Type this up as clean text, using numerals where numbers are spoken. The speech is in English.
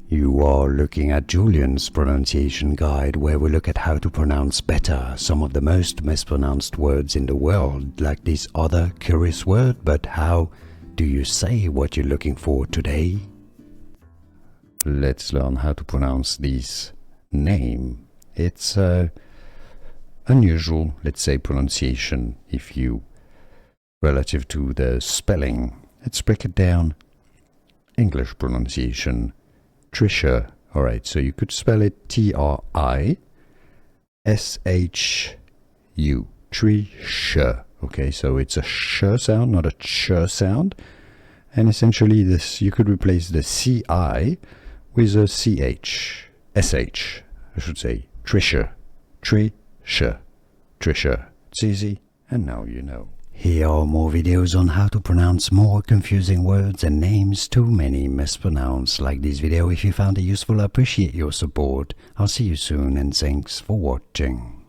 You are looking at Julian's pronunciation guide, where we look at how to pronounce better some of the most mispronounced words in the world, like this other curious word. But how do you say what you're looking for today? Let's learn how to pronounce this name. It's unusual, let's say, pronunciation if you relative to the spelling. Let's break it down. English pronunciation. Tricia. Alright, so you could spell it T-R-I-S-H-U. Tricia. Okay, so it's a sh sound, not a ch sound. And essentially this, you could replace the C-I with a C-H. S-H, I should say. Tricia. Tricia. Tricia. It's easy, and now you know. Here are more videos on how to pronounce more confusing words and names too many mispronounced. Like this video if you found it useful. I appreciate your support. I'll see you soon, and thanks for watching.